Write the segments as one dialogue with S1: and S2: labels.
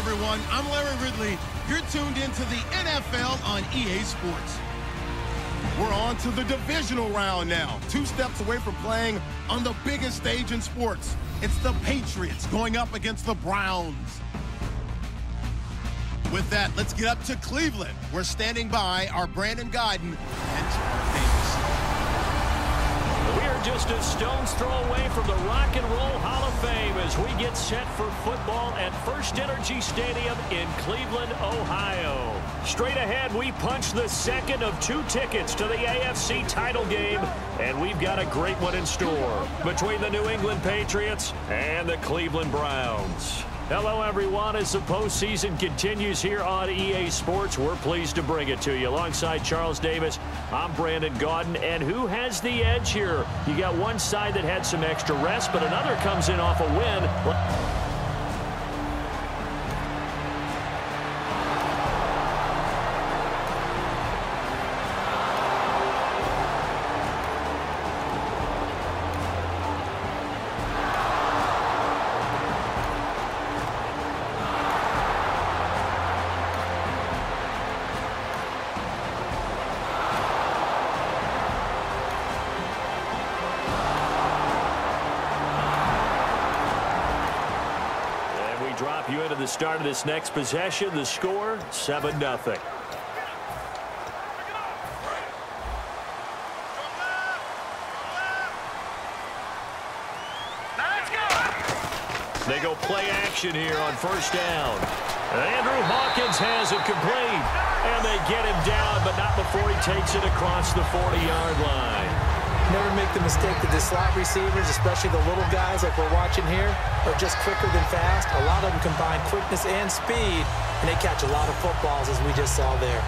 S1: everyone. I'm Larry Ridley. You're tuned into the NFL on EA Sports. We're on to the divisional round now. 2 steps away from playing on the biggest stage in sports. It's the Patriots going up against the Browns. With that, let's get up to Cleveland. We're standing by our Brandon Gaudin and Charles Davis.
S2: We are just a stone's throw away from the Rock and Roll Hall of Fame as we get set for football at First Energy Stadium in Cleveland, Ohio. Straight ahead, we punch the second of 2 tickets to the AFC title game, and we've got a great one in store between the New England Patriots and the Cleveland Browns. Hello, everyone. As the postseason continues here on EA Sports, we're pleased to bring it to you. Alongside Charles Davis, I'm Brandon Gaudin. And who has the edge here? You got one side that had some extra rest, but another comes in off a win. Drop you into the start of this next possession. The score, 7-0. They go play action here on first down. Andrew Hawkins has it complete. And they get him down, but not before he takes it across the 40-yard line.
S3: Never make the mistake that the slot receivers, especially the little guys like we're watching here, are just quicker than fast. A lot of them combine quickness and speed, and they catch a lot of footballs, as we just saw there.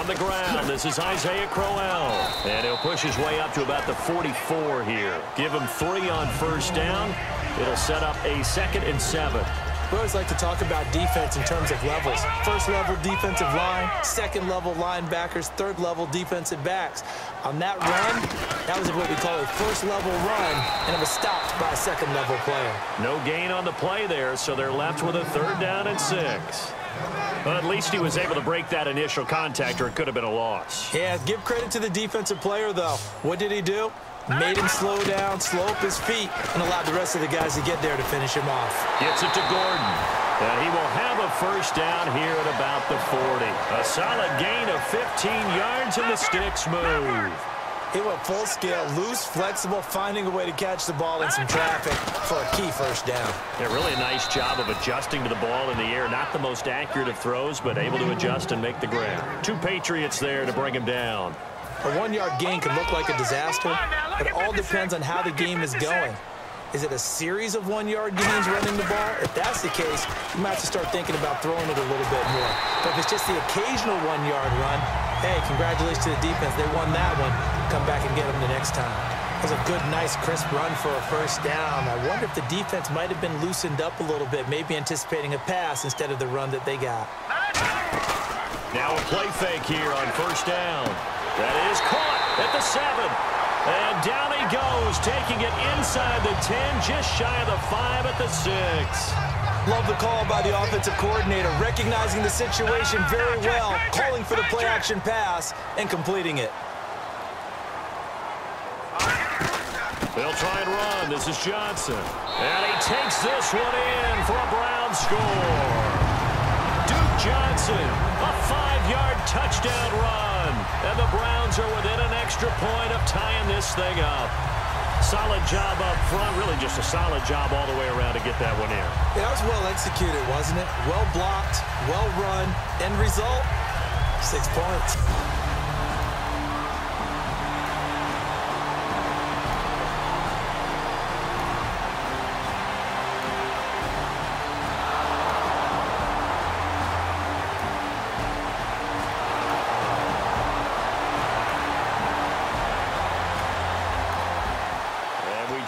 S2: On the ground, this is Isaiah Crowell. And he'll push his way up to about the 44 here. Give him 3 on first down. It'll set up a 2nd and 7.
S3: We always like to talk about defense in terms of levels. First level defensive line, second level linebackers, third level defensive backs. On that run, that was what we call a first level run, and it was stopped by a second level player.
S2: No gain on the play there, so they're left with a 3rd down and 6. But at least he was able to break that initial contact, or it could have been a loss.
S3: Yeah, give credit to the defensive player, though. What did he do? Made him slow down, slow up his feet, and allowed the rest of the guys to get there to finish him off.
S2: Gets it to Gordon. And he will have a first down here at about the 40. A solid gain of 15 yards, and the sticks move.
S3: He went full scale, loose, flexible, finding a way to catch the ball in some traffic for a key first down.
S2: Yeah, really a nice job of adjusting to the ball in the air. Not the most accurate of throws, but able to adjust and make the grab. 2 Patriots there to bring him down.
S3: A 1-yard gain can look like a disaster, but it all depends on how the game is going. Is it a series of 1-yard gains running the ball? If that's the case, you might have to start thinking about throwing it a little bit more. But if it's just the occasional 1-yard run, hey, congratulations to the defense. They won that one. Come back and get them the next time. It was a good, nice, crisp run for a first down. I wonder if the defense might have been loosened up a little bit, maybe anticipating a pass instead of the run that they got.
S2: Now a play fake here on first down. That is caught at the 7. And down he goes, taking it inside the 10, just shy of the 5 at the 6.
S3: Love the call by the offensive coordinator, recognizing the situation very well, calling for the play-action pass, and completing it.
S2: They'll try and run. This is Johnson. And he takes this one in for a Brown score. Duke Johnson, a 5-yard touchdown run. And the Browns are within an extra point of tying this thing up. Solid job up front. Really just a solid job all the way around to get that one in.
S3: Yeah, that was well executed, wasn't it? Well blocked, well run. End result, 6 points.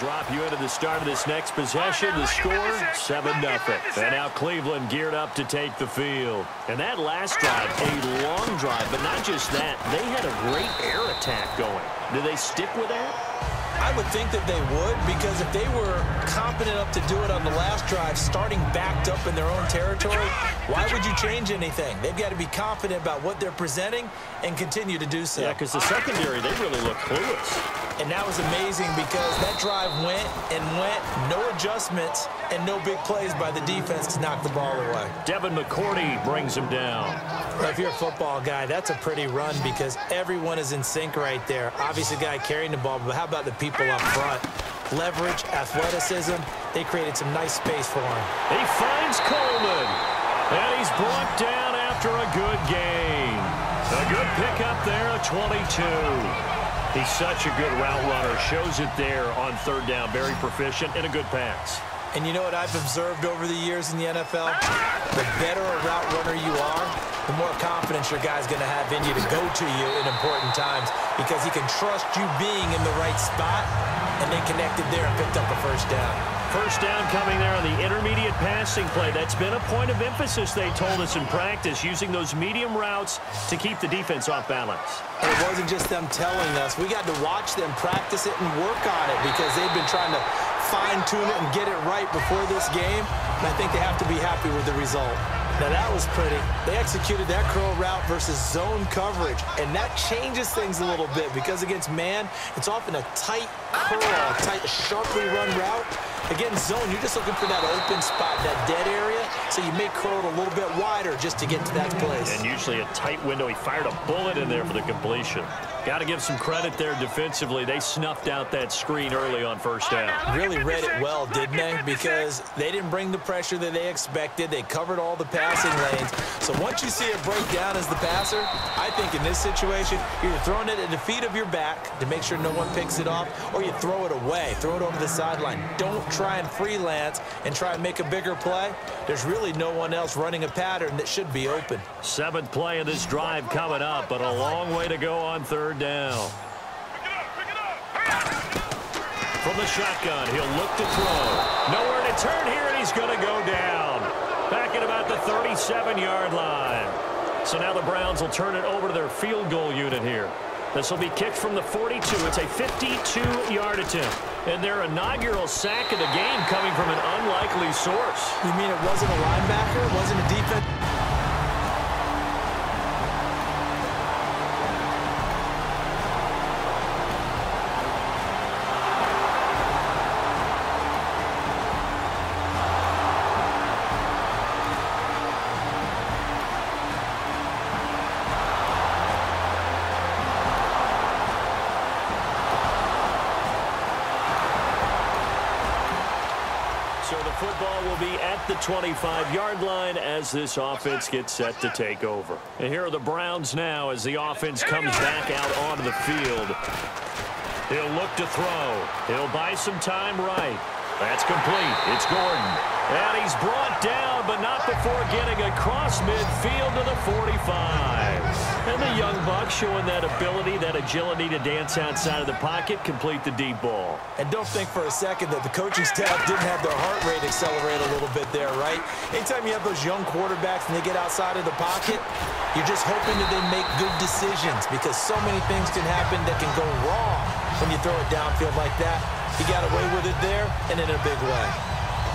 S2: drop you into the start of this next possession. The score, 7-0. And now Cleveland geared up to take the field. And that last drive, a long drive, but not just that. They had a great air attack going. Do they stick with that?
S3: I would think that they would, because if they were competent enough to do it on the last drive, starting backed up in their own territory, why would you change anything? They've got to be confident about what they're presenting and continue to do so.
S2: Yeah, because the secondary, they really look clueless.
S3: And that was amazing because that drive went and went, no adjustments, and no big plays by the defense to knock the ball away.
S2: Devin McCourty brings him down.
S3: Well, if you're a football guy, that's a pretty run because everyone is in sync right there. Obviously, the guy carrying the ball, but how about the people up front? Leverage, athleticism, they created some nice space for him.
S2: He finds Coleman, and he's brought down after a good gain. A good pickup there, a 22. He's such a good route runner. Shows it there on third down. Very proficient and a good pass.
S3: And you know what I've observed over the years in the NFL? The better a route runner you are, the more confidence your guy's going to have in you to go to you in important times because he can trust you being in the right spot, and they connected there and picked up a first down.
S2: First down coming there on the intermediate passing play. That's been a point of emphasis, they told us in practice, using those medium routes to keep the defense off balance.
S3: And it wasn't just them telling us. We got to watch them practice it and work on it because they've been trying to fine-tune it and get it right before this game. And I think they have to be happy with the result. Now, that was pretty. They executed that curl route versus zone coverage, and that changes things a little bit because against man, it's often a tight curl, a tight, sharply run route. Against zone, you're just looking for that open spot, that dead area, so you may curl it a little bit wider just to get to that place.
S2: And usually a tight window. He fired a bullet in there for the completion. Got to give some credit there defensively. They snuffed out that screen early on first down.
S3: Really read it well, didn't they? Because they didn't bring the pressure that they expected. They covered all the passing lanes. So once you see it break down as the passer, I think in this situation, you're throwing it at the feet of your back to make sure no one picks it off, or you throw it away, throw it over the sideline. Don't try and freelance and try and make a bigger play. There's really no one else running a pattern that should be open.
S2: 7th play of this drive coming up, but a long way to go on third down. From the shotgun, he'll look to throw. Nowhere to turn here, and he's going to go down. Back at about the 37-yard line. So now the Browns will turn it over to their field goal unit here. This will be kicked from the 42. It's a 52-yard attempt. And their inaugural sack of the game coming from an unlikely source.
S3: You mean it wasn't a linebacker? It wasn't a defense?
S2: Football will be at the 25-yard line as this offense gets set to take over. And here are the Browns now as the offense comes back out onto the field. He'll look to throw. He'll buy some time right. That's complete. It's Gordon. And he's brought down, but not before getting across midfield to the 45. And the young buck showing that ability, that agility to dance outside of the pocket, complete the deep ball.
S3: And don't think for a second that the coaching staff didn't have their heart rate accelerate a little bit there, right? Anytime you have those young quarterbacks and they get outside of the pocket, you're just hoping that they make good decisions because so many things can happen that can go wrong when you throw it downfield like that. He got away with it there and in a big way.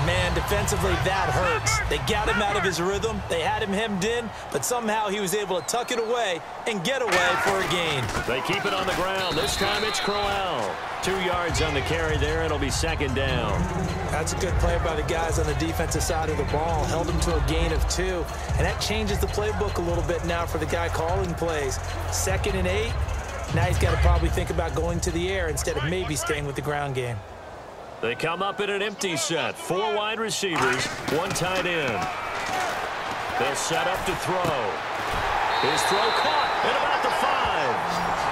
S3: Man, defensively, that hurts. They got him out of his rhythm. They had him hemmed in, but somehow he was able to tuck it away and get away for a gain.
S2: They keep it on the ground. This time it's Crowell. 2 yards on the carry there. It'll be second down.
S3: That's a good play by the guys on the defensive side of the ball. Held him to a gain of 2. And that changes the playbook a little bit now for the guy calling plays. 2nd and 8. Now he's got to probably think about going to the air instead of maybe staying with the ground game.
S2: They come up in an empty set. 4 wide receivers, 1 tight end. They'll set up to throw. His throw caught at about the 5.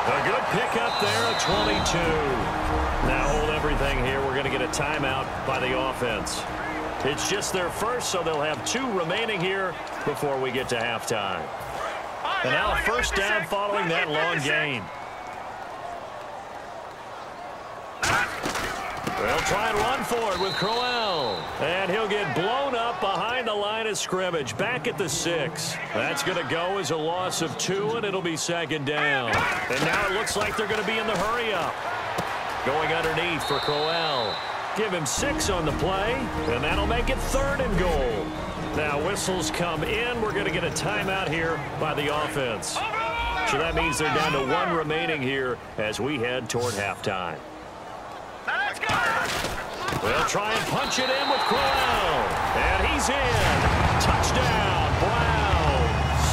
S2: A good pickup there, a 22. Now hold everything here. We're going to get a timeout by the offense. It's just their first, so they'll have 2 remaining here before we get to halftime. And now a first down following that long gain. They'll try and run for it with Crowell. And he'll get blown up behind the line of scrimmage, back at the 6. That's going to go as a loss of 2, and it'll be second down. And now it looks like they're going to be in the hurry-up. Going underneath for Crowell. Give him 6 on the play, and that'll make it 3rd and goal. Now whistles come in. We're going to get a timeout here by the offense. So that means they're down to 1 remaining here as we head toward halftime. They'll try and punch it in with Crowell. And he's in. Touchdown, Browns.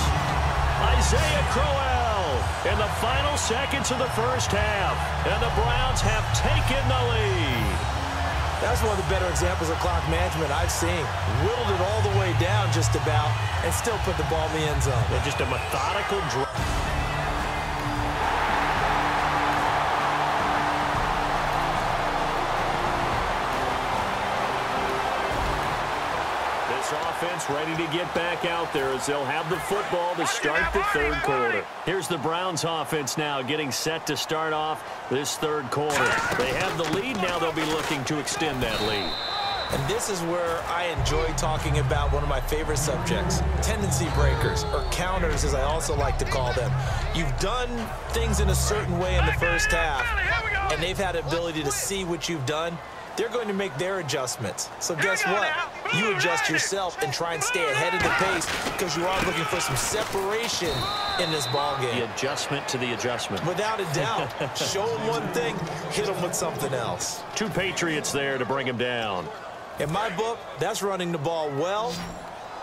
S2: Isaiah Crowell in the final seconds of the first half. And the Browns have taken the lead.
S3: That's one of the better examples of clock management I've seen. Whittled it all the way down just about and still put the ball in the end zone.
S2: Yeah, just a methodical drive. Offense ready to get back out there as they'll have the football to start the 3rd quarter. Here's the Browns offense now getting set to start off this 3rd quarter. They have the lead. Now they'll be looking to extend that lead.
S3: And this is where I enjoy talking about one of my favorite subjects, tendency breakers, or counters as I also like to call them. You've done things in a certain way in the first half, and they've had the ability to see what you've done. They're going to make their adjustments. So guess what? You adjust yourself and try and stay ahead of the pace because you are looking for some separation in this ball game.
S2: The adjustment to the adjustment.
S3: Without a doubt. Show them one thing, hit them with something else.
S2: 2 Patriots there to bring him down.
S3: In my book, that's running the ball well,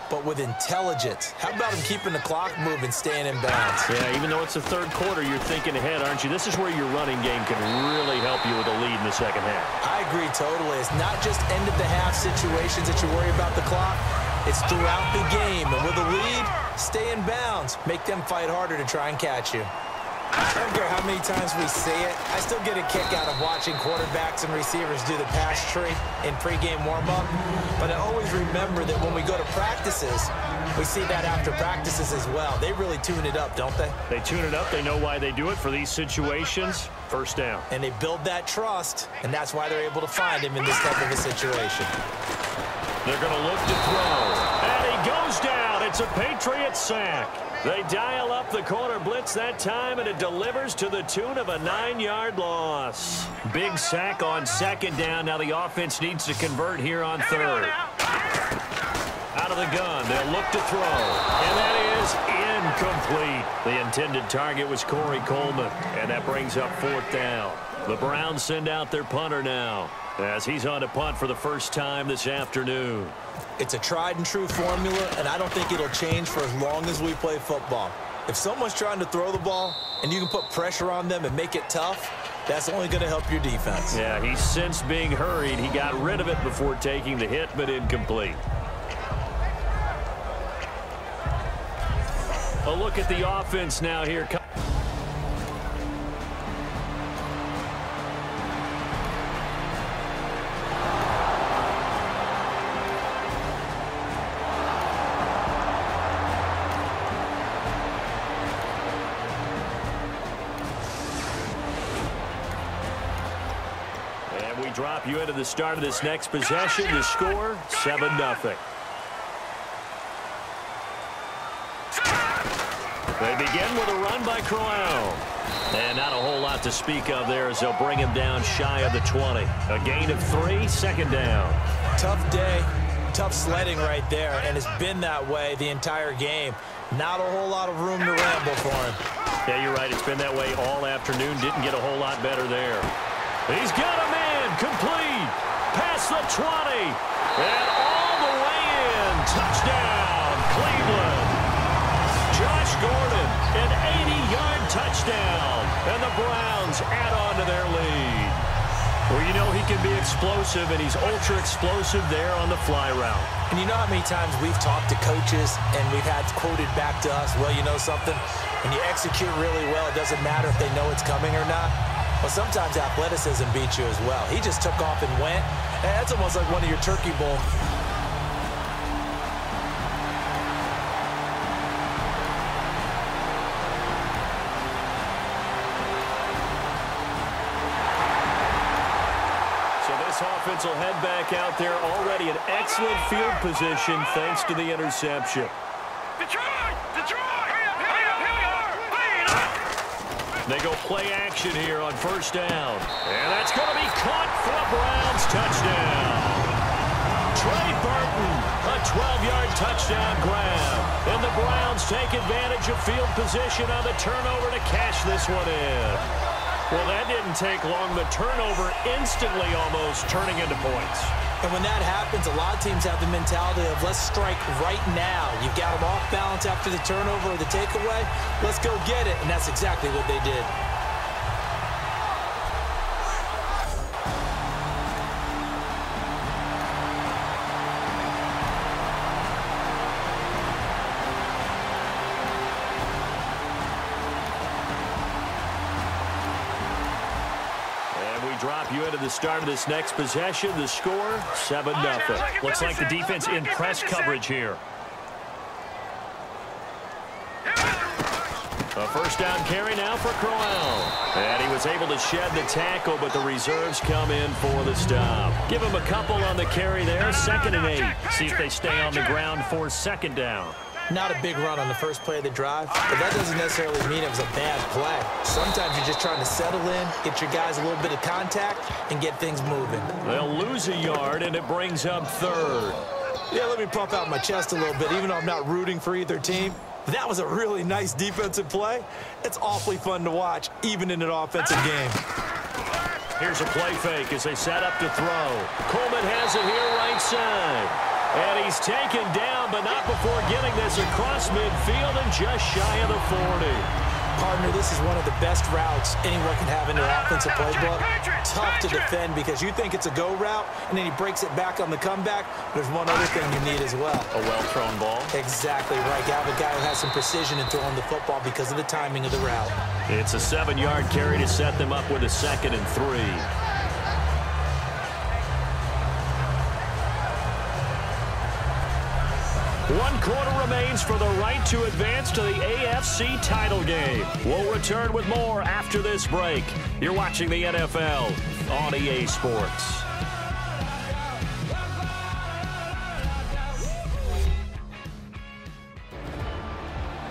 S3: but with intelligence. How about him keeping the clock moving, staying in bounds?
S2: Yeah, even though it's the 3rd quarter, you're thinking ahead, aren't you? This is where your running game can really help you with a lead in the second half.
S3: I agree totally. It's not just end-of-the-half situations that you worry about the clock. It's throughout the game. And with a lead, stay in bounds. Make them fight harder to try and catch you. I don't care how many times we say it. I still get a kick out of watching quarterbacks and receivers do the pass tree in pregame warm-up. But I always remember that when we go to practices, we see that after practices as well. They really tune it up, don't they?
S2: They tune it up. They know why they do it for these situations. First down.
S3: And they build that trust, and that's why they're able to find him in this type of a situation.
S2: They're going to look to throw. And he goes down. It's a Patriot sack. They dial up the corner blitz that time, and it delivers to the tune of a 9-yard loss. Big sack on 2nd down. Now the offense needs to convert here on 3rd. Out of the gun, they'll look to throw. And that is incomplete. The intended target was Corey Coleman, and that brings up 4th down. The Browns send out their punter now as he's on to punt for the first time this afternoon.
S3: It's a tried-and-true formula, and I don't think it'll change for as long as we play football. If someone's trying to throw the ball and you can put pressure on them and make it tough, that's only going to help your defense.
S2: Yeah, he's since being hurried. He got rid of it before taking the hit, but incomplete. A look at the offense now here. Drop you into the start of this next possession. The score, 7-0. They begin with a run by Crowell. And not a whole lot to speak of there as they'll bring him down shy of the 20. A gain of 3, 2nd down.
S3: Tough day, tough sledding right there, and it's been that way the entire game. Not a whole lot of room to ramble for him.
S2: Yeah, you're right. It's been that way all afternoon. Didn't get a whole lot better there. He's got a man. Complete. Past the 20. And all the way in. Touchdown, Cleveland. Josh Gordon, an 80-yard touchdown. And the Browns add on to their lead. Well, you know he can be explosive, and he's ultra-explosive there on the fly route.
S3: And you know how many times we've talked to coaches and we've had quoted back to us, well, you know something? When you execute really well, it doesn't matter if they know it's coming or not. Well, sometimes athleticism beats you as well. He just took off and went. And that's almost like one of your turkey bowl.
S2: So this this offense will head back out there, already in excellent field position thanks to the interception. They go play action here on first down. And that's going to be caught for a Browns touchdown. Trey Burton, a 12-yard touchdown grab. And the Browns take advantage of field position on the turnover to cash this one in. Well, that didn't take long. The turnover instantly almost turning into points.
S3: And when that happens, a lot of teams have the mentality of let's strike right now. You've got them off balance after the turnover or the takeaway. Let's go get it. And that's exactly what they did.
S2: Drop you into the start of this next possession. The score, 7-0. Looks like the defense in press coverage here. A first down carry now for Crowell. And he was able to shed the tackle, but the reserves come in for the stop. Give him a couple on the carry there. 2nd and 8. See if they stay on the ground for 2nd down.
S3: Not a big run on the first play of the drive, but that doesn't necessarily mean it was a bad play. Sometimes you're just trying to settle in, get your guys a little bit of contact, and get things moving. They'll
S2: lose a yard, and it brings up 3rd.
S3: Yeah, let me pump out my chest a little bit, even though I'm not rooting for either team. That was a really nice defensive play. It's awfully fun to watch, even in an offensive game.
S2: Here's a play fake as they set up to throw. Coleman has it here right side. And he's taken down, but not before getting this across midfield and just shy of the 40.
S3: Partner, this is one of the best routes anyone can have in their offensive playbook. Tough to defend because you think it's a go route, and then he breaks it back on the comeback. There's one other thing you need as well.
S2: A well-thrown ball.
S3: Exactly right. You have a guy who has some precision in throwing the football because of the timing of the route.
S2: It's a 7-yard carry to set them up with a 2nd and 3. 1 quarter remains for the right to advance to the AFC title game. We'll return with more after this break. You're watching the NFL on EA Sports.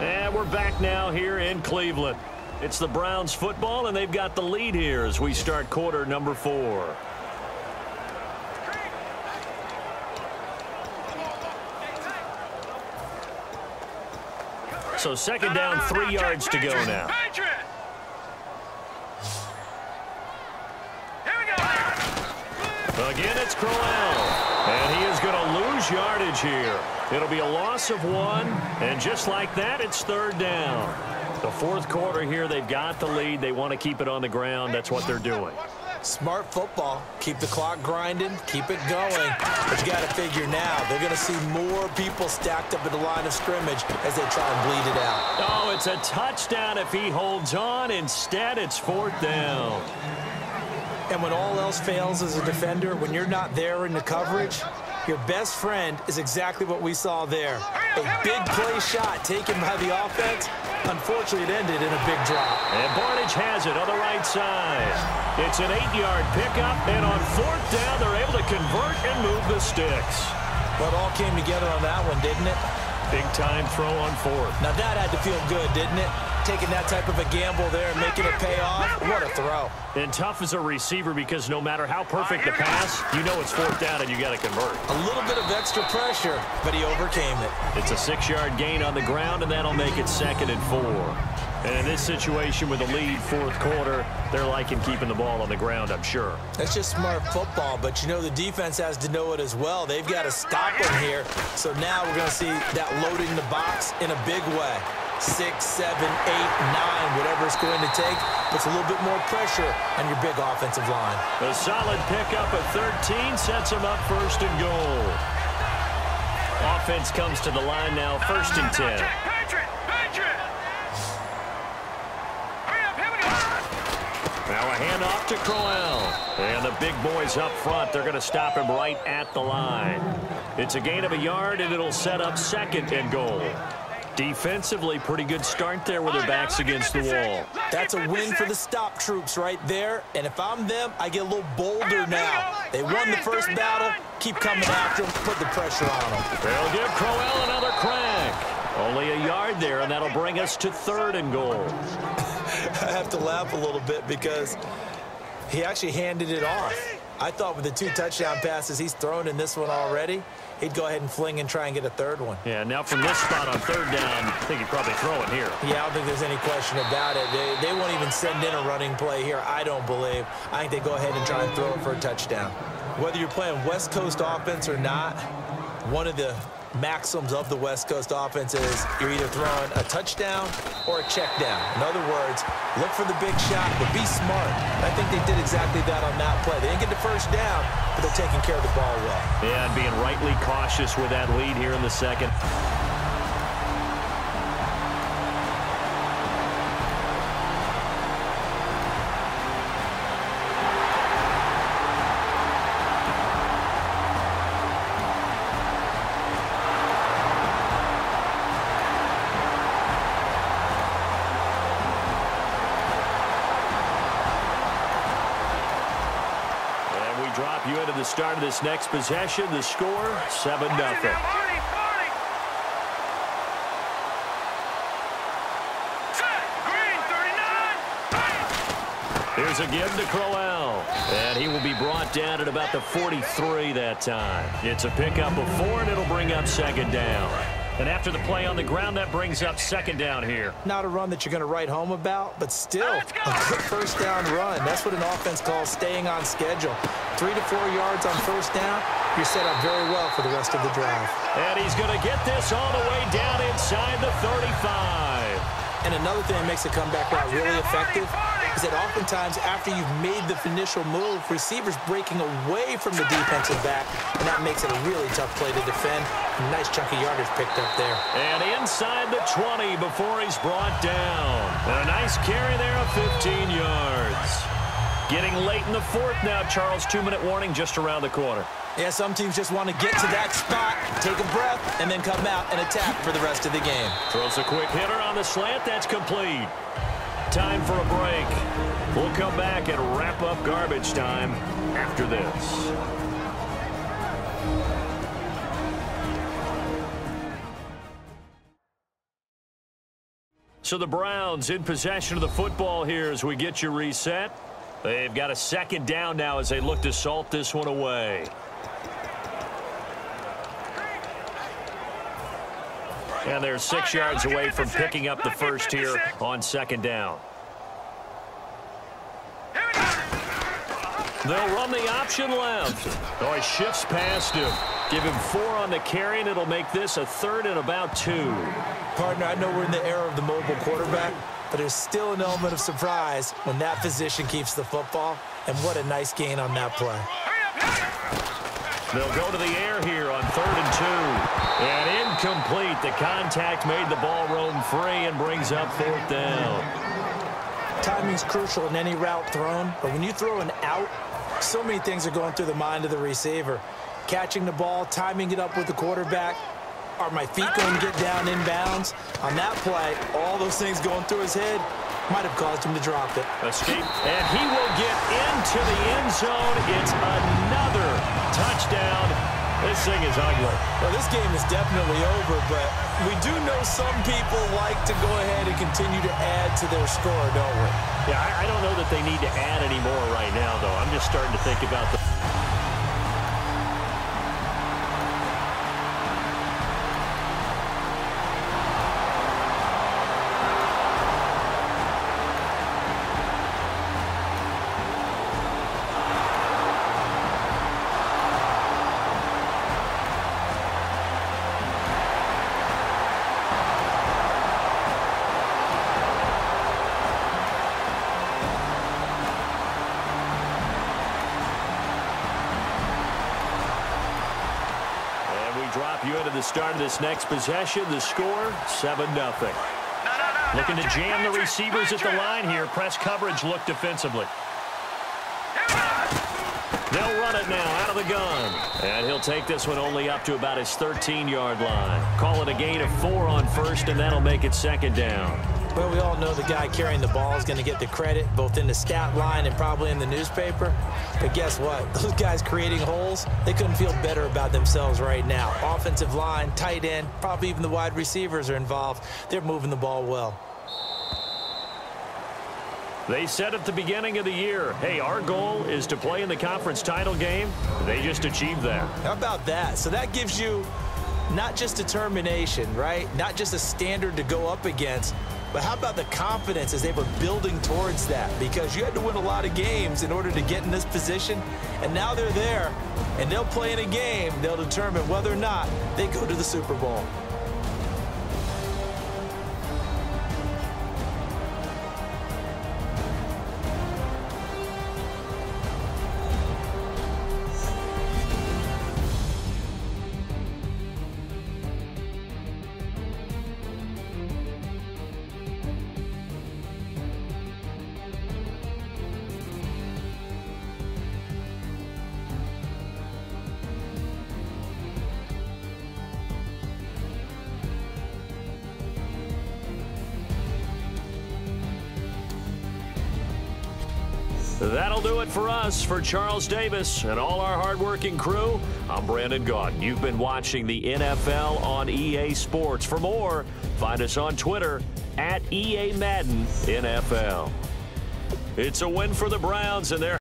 S2: And we're back now here in Cleveland. It's the Browns football, and they've got the lead here as we start quarter number 4. So 2nd down, 3 yards to go now. Again, it's Crowell. And he is going to lose yardage here. It'll be a loss of 1. And just like that, it's 3rd down. The 4th quarter here, they've got the lead. They want to keep it on the ground. That's what they're doing.
S3: Smart football. Keep the clock grinding. Keep it going. But you got to figure now, they're going to see more people stacked up at the line of scrimmage as they try and bleed it out.
S2: Oh, it's a touchdown if he holds on. Instead, it's 4th down.
S3: And when all else fails as a defender, when you're not there in the coverage, your best friend is exactly what we saw there. A big play shot taken by the offense. Unfortunately, it ended in a big drop.
S2: And Barnage has it on the right side. It's an 8-yard pickup, and on 4th down, they're able to convert and move the sticks.
S3: Well, it all came together on that one, didn't it?
S2: Big-time throw on 4th.
S3: Now, that had to feel good, didn't it? Taking that type of a gamble there and making it pay off. What a throw.
S2: And tough as a receiver because no matter how perfect the pass, you know it's 4th down and you got to convert.
S3: A little bit of extra pressure, but he overcame it.
S2: It's a 6-yard gain on the ground, and that'll make it 2nd and 4. And in this situation with the lead 4th quarter, they're liking keeping the ball on the ground, I'm sure.
S3: That's just smart football, but you know the defense has to know it as well. They've got to stop him here. So now we're going to see that loading the box in a big way. 6, 7, 8, 9, whatever it's going to take, puts a little bit more pressure on your big offensive line.
S2: A solid pickup at 13 sets them up 1st and goal. Offense comes to the line now, 1st and 10. Now a handoff to Crowell. And the big boys up front, they're going to stop him right at the line. It's a gain of a yard, and it'll set up 2nd and goal. Defensively, pretty good start there with their backs against the wall.
S3: That's a win for the stop troops right there. And if I'm them, I get a little bolder now. They won the first battle. Keep coming after them. Put the pressure on them.
S2: They'll give Crowell another crack. Only a yard there, and that'll bring us to 3rd and goal.
S3: I have to laugh a little bit because he actually handed it off. I thought with the 2 touchdown passes he's thrown in this one already, he'd go ahead and fling and try and get a 3rd one.
S2: Yeah, now from this spot on 3rd down, I think he'd probably throw it here.
S3: Yeah, I don't think there's any question about it. They won't even send in a running play here, I don't believe. I think they go ahead and try and throw it for a touchdown. Whether you're playing West Coast offense or not, one of the maxims of the West Coast offense is you're either throwing a touchdown or a check down. In other words, look for the big shot, but be smart. I think they did exactly that on that play. They didn't get the first down, but they're taking care of the ball well.
S2: Yeah, and being rightly cautious with that lead here in the 2nd. Drop you into the start of this next possession. The score, 7-0. Here's a give to Crowell. And he will be brought down at about the 43 that time. It's a pickup of 4, and it'll bring up 2nd down. And after the play on the ground, that brings up 2nd down here.
S3: Not a run that you're going to write home about, but still a good first down run. That's what an offense calls staying on schedule. 3 to 4 yards on first down, you're set up very well for the rest of the drive.
S2: And he's going to get this all the way down inside the 35.
S3: And another thing that makes the comeback route really effective is that oftentimes after you've made the initial move, receivers breaking away from the defensive back, and that makes it a really tough play to defend. A nice chunk of yardage picked up there.
S2: And inside the 20 before he's brought down. And a nice carry there of 15 yards. Getting late in the 4th now, Charles. 2-minute warning just around the corner.
S3: Yeah, some teams just want to get to that spot, take a breath, and then come out and attack for the rest of the game.
S2: Throws a quick hitter on the slant. That's complete. Time for a break. We'll come back and wrap up garbage time after this. So the Browns in possession of the football here as we get you reset. They've got a 2nd down now as they look to salt this one away. And they're 6 yards away from picking up the first here on 2nd down. They'll run the option left. Oh, he shifts past him. Give him 4 on the carry, and it'll make this a 3rd and about 2.
S3: Partner, I know we're in the era of the mobile quarterback, but there's still an element of surprise when that position keeps the football. And what a nice gain on that play.
S2: They'll go to the air here on 3rd and 2. And incomplete. The contact made the ball roam free and brings up 4th down.
S3: Timing's crucial in any route thrown, but when you throw an out, so many things are going through the mind of the receiver. Catching the ball, timing it up with the quarterback. Are my feet going to get down inbounds? On that play, all those things going through his head might have caused him to drop it.
S2: Escape, and he will get into the end zone. It's another touchdown. This thing is ugly.
S3: Well, this game is definitely over, but we do know some people like to go ahead and continue to add to their score, don't we?
S2: Yeah, I don't know that they need to add any more right now, though. I'm just starting to think about the... Drop you into the start of this next possession. The score, 7-0. Looking to jam the receivers at the line here. Press coverage look defensively. They'll run it now out of the gun. And he'll take this one only up to about his 13-yard line. Call it a gain of 4 on first, and that'll make it second down.
S3: Well, we all know the guy carrying the ball is going to get the credit, both in the stat line and probably in the newspaper. But guess what? Those guys creating holes, they couldn't feel better about themselves right now. Offensive line, tight end, probably even the wide receivers are involved. They're moving the ball well.
S2: They said at the beginning of the year, hey, our goal is to play in the conference title game. They just achieved that.
S3: How about that? So that gives you not just determination, right? Not just a standard to go up against, but how about the confidence as they were building towards that? Because you had to win a lot of games in order to get in this position, and now they're there, and they'll play in a game. They'll determine whether or not they go to the Super Bowl.
S2: That'll do it for us. For Charles Davis and all our hardworking crew, I'm Brandon Gaudin. You've been watching the NFL on EA Sports. For more, find us on Twitter @EA Madden NFL. It's a win for the Browns, and they're